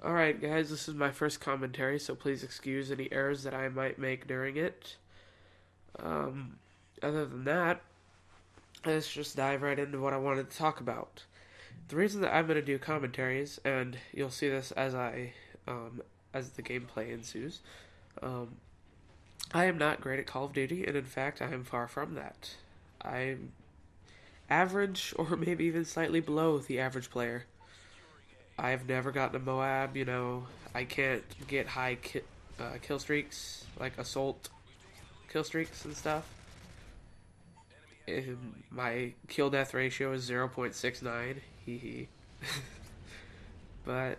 Alright guys, this is my first commentary, so please excuse any errors that I might make during it. Um, Other than that, let's just dive right into what I wanted to talk about. The reason that I'm going to do commentaries, and you'll see this as the gameplay ensues, um, I am not great at Call of Duty, and in fact, I am far from that. I'm average, or maybe even slightly below the average player. I've never gotten a Moab, I can't get high kill streaks, like assault kill streaks and stuff. And my kill death ratio is 0.69. Hee hee. But,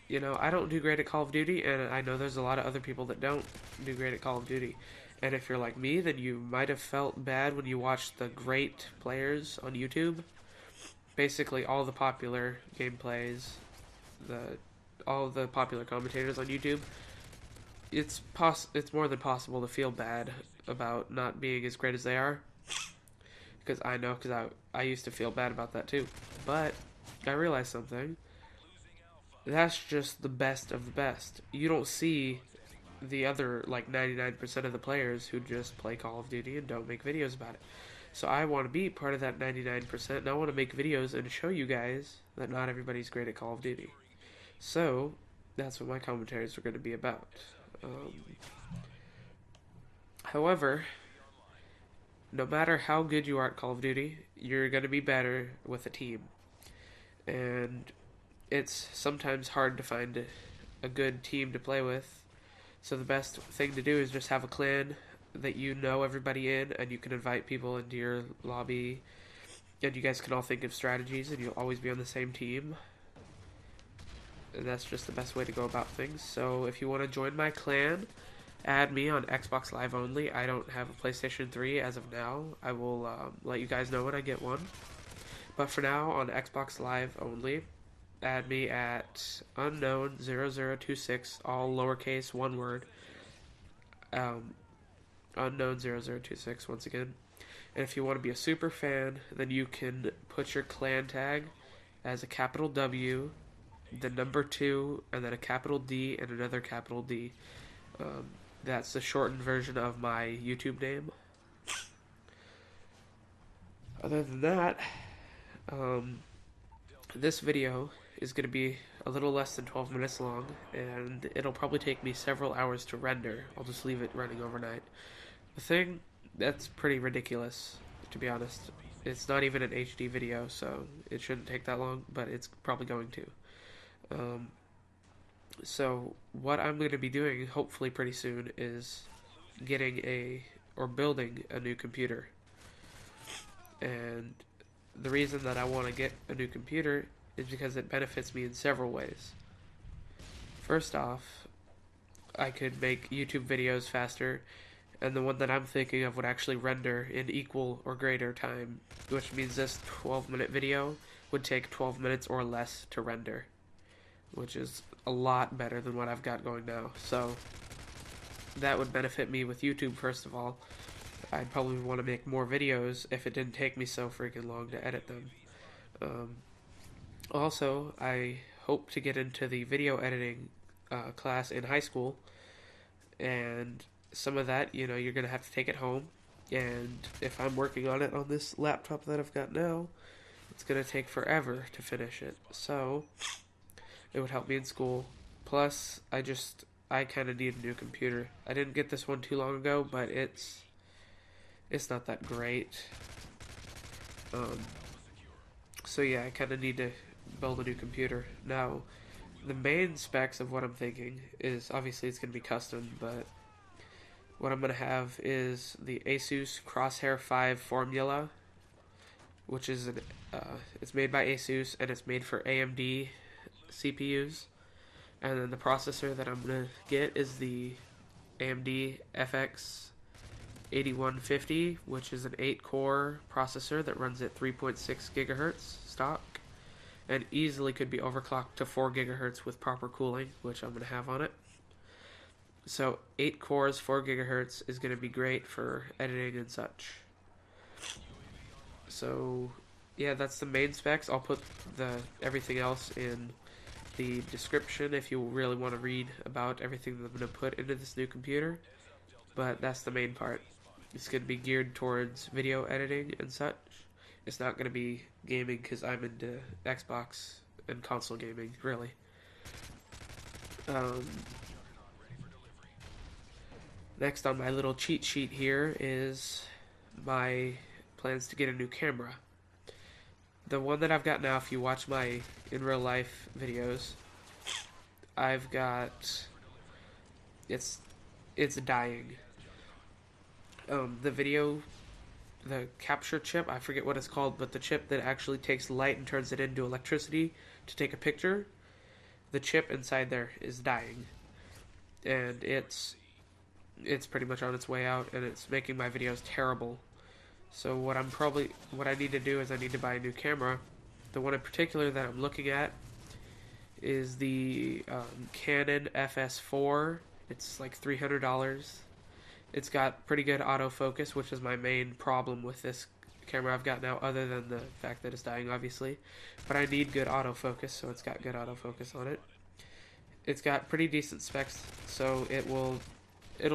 I don't do great at Call of Duty, and I know there's a lot of other people that don't do great at Call of Duty. And if you're like me, then you might have felt bad when you watched the great players on YouTube. Basically, all the popular gameplays, all the popular commentators on YouTube. It's more than possible to feel bad about not being as great as they are, because I used to feel bad about that too. But I realized something. That's just the best of the best. You don't see the other like 99% of the players who just play Call of Duty and don't make videos about it. So I want to be part of that 99%, and I want to make videos and show you guys that not everybody's great at Call of Duty. So that's what my commentaries are going to be about. Um, However, no matter how good you are at Call of Duty, you're going to be better with a team. And it's sometimes hard to find a good team to play with. So the best thing to do is just have a clan that you know everybody in, and you can invite people into your lobby, and you guys can all think of strategies, and you'll always be on the same team. And that's just the best way to go about things. So if you want to join my clan, add me on Xbox Live only. I don't have a PlayStation 3 as of now. I will let you guys know when I get one. But for now, on Xbox Live only, add me at unknown0026, all lowercase, one word. Unknown0026 once again. And if you want to be a super fan, then you can put your clan tag as a capital W, the number 2, and then a capital D and another capital D. That's the shortened version of my YouTube name. Other than that, this video is going to be a little less than 12 minutes long, and it'll probably take me several hours to render. I'll just leave it running overnight. The thing that's pretty ridiculous, to be honest. It's not even an HD video, so it shouldn't take that long, but it's probably going to. So what I'm going to be doing, hopefully pretty soon, is building a new computer. And the reason that I want to get a new computer is because it benefits me in several ways. First off, I could make YouTube videos faster, and the one that I'm thinking of would actually render in equal or greater time, which means this 12-minute video would take 12 minutes or less to render, which is a lot better than what I've got going now. So that would benefit me with YouTube. First of all, I'd probably want to make more videos if it didn't take me so freaking long to edit them. Also, I hope to get into the video editing class in high school, and some of that, you're going to have to take it home, and if I'm working on it on this laptop that I've got now, it's going to take forever to finish it. So it would help me in school. Plus, I kind of need a new computer. I didn't get this one too long ago, but it's not that great. So yeah, I kind of need to build a new computer. Now, the main specs of what I'm thinking is, obviously it's going to be custom, but what I'm going to have is the Asus Crosshair 5 formula, which is it's made by Asus, and it's made for AMD CPUs. And then the processor that I'm going to get is the AMD FX-8150, which is an 8-core processor that runs at 3.6 gigahertz stock, and easily could be overclocked to 4 gigahertz with proper cooling, which I'm going to have on it. So 8 cores, 4 gigahertz is going to be great for editing and such. So yeah, that's the main specs. I'll put everything else in the description if you really want to read about everything that I'm going to put into this new computer. But that's the main part. It's going to be geared towards video editing and such. It's not going to be gaming because I'm into Xbox and console gaming, really. Next on my little cheat sheet here is my plans to get a new camera. The one that I've got now, if you watch my in real life videos, I've got, it's dying. The capture chip, I forget what it's called, but the chip that actually takes light and turns it into electricity to take a picture, the chip inside there is dying. And it's pretty much on its way out, and it's making my videos terrible. So what I need to do is I need to buy a new camera. The one in particular that I'm looking at is the Canon FS4. It's like $300. It's got pretty good autofocus, which is my main problem with this camera I've got now, other than the fact that it's dying, obviously. But I need good autofocus, so it's got good autofocus on it. It's got pretty decent specs, so it'll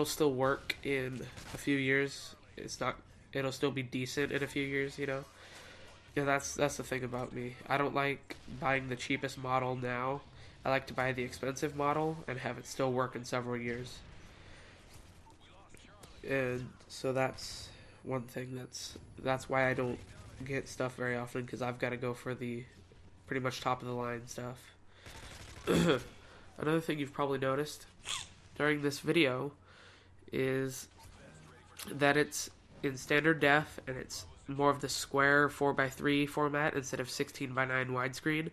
still work in a few years. It'll still be decent in a few years, you know. Yeah, that's the thing about me. I don't like buying the cheapest model now. I like to buy the expensive model and have it still work in several years. And so that's one thing. That's why I don't get stuff very often, because I've got to go for the pretty much top of the line stuff. Another thing you've probably noticed during this video is that it's in standard def and it's more of the square 4:3 format instead of 16:9 widescreen.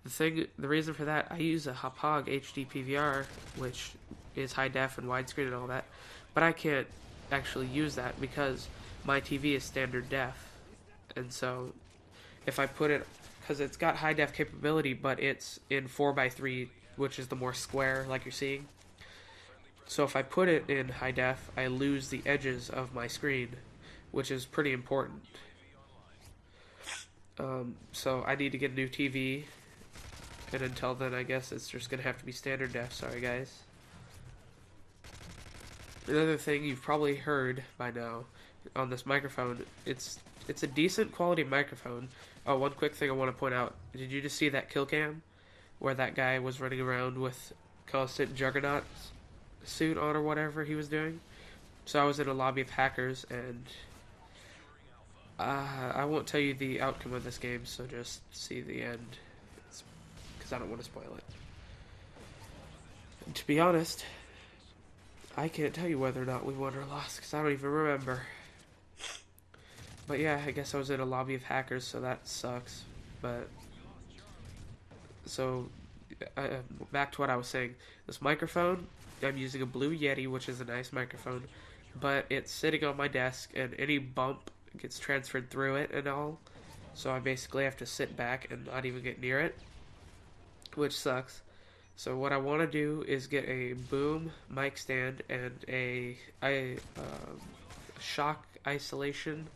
The reason for that, I use a Hauppauge HD PVR, which is high def and widescreen and all that, but I can't actually use that because my TV is standard def. And so if I put it, because it's got high def capability, but it's in 4:3, which is the more square like you're seeing. So if I put it in high def, I lose the edges of my screen, which is pretty important. So I need to get a new TV, and until then I guess it's just going to have to be standard def. Sorry guys. Another thing you've probably heard by now on this microphone, it's a decent quality microphone. Oh, one quick thing I want to point out. Did you just see that kill cam where that guy was running around with constant Juggernaut suit on or whatever he was doing? So I was in a lobby of hackers, and I won't tell you the outcome of this game, so just see the end, because I don't want to spoil it. And to be honest, I can't tell you whether or not we won or lost, because I don't even remember. But yeah, I guess I was in a lobby of hackers, so that sucks. But so back to what I was saying. This microphone, I'm using a Blue Yeti, which is a nice microphone, but it's sitting on my desk, and any bump gets transferred through it and all. So I basically have to sit back and not even get near it, which sucks. So what I want to do is get a boom mic stand and a shock isolation.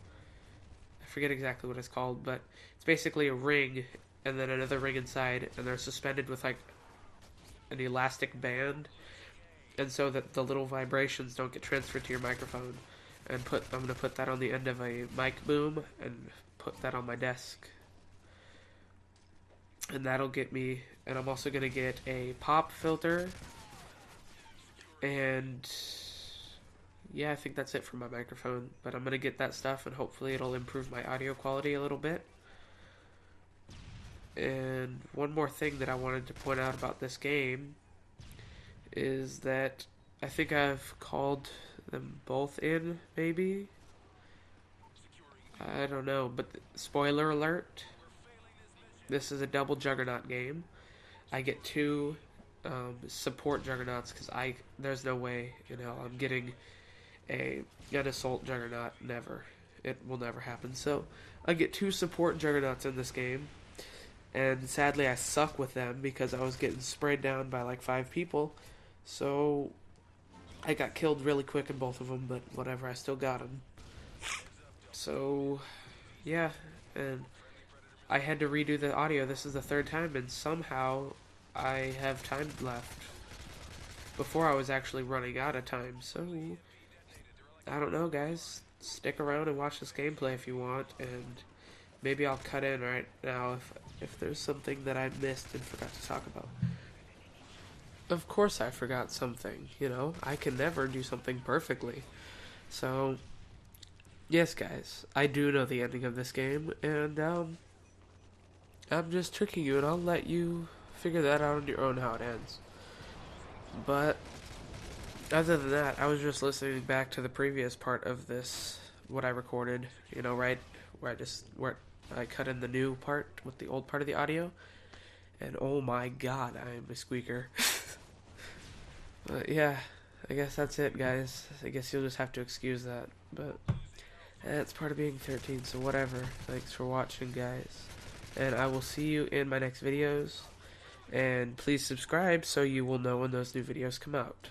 I forget exactly what it's called, but it's basically a ring and then another ring inside, and they're suspended with like an elastic band, and so that the little vibrations don't get transferred to your microphone. And I'm going to put that on the end of a mic boom and put that on my desk. And that'll get me, and I'm also going to get a pop filter, and yeah, I think that's it for my microphone, but I'm going to get that stuff, and hopefully it'll improve my audio quality a little bit. And one more thing that I wanted to point out about this game is that I think I've called them both in, maybe? I don't know, but spoiler alert. This is a double Juggernaut game. I get two support Juggernauts because there's no way in hell I'm getting an assault Juggernaut. Never. It will never happen. So I get two support Juggernauts in this game, and sadly I suck with them because I was getting sprayed down by like 5 people. So I got killed really quick in both of them, but whatever, I still got them. So yeah, and I had to redo the audio. This is the 3rd time, and somehow I have time left. Before I was actually running out of time, so I don't know, guys. Stick around and watch this gameplay if you want, and maybe I'll cut in right now if there's something that I missed and forgot to talk about. Of course I forgot something, you know? I can never do something perfectly. So, yes, guys, I do know the ending of this game, and I'm just tricking you, and I'll let you figure that out on your own how it ends. But other than that, I was just listening back to the previous part of this, what I recorded, you know, right where I cut in the new part with the old part of the audio, and oh my god, I am a squeaker. But yeah, I guess that's it, guys. I guess you'll just have to excuse that, but it's part of being 13, so whatever. Thanks for watching, guys, and I will see you in my next videos, and please subscribe so you will know when those new videos come out.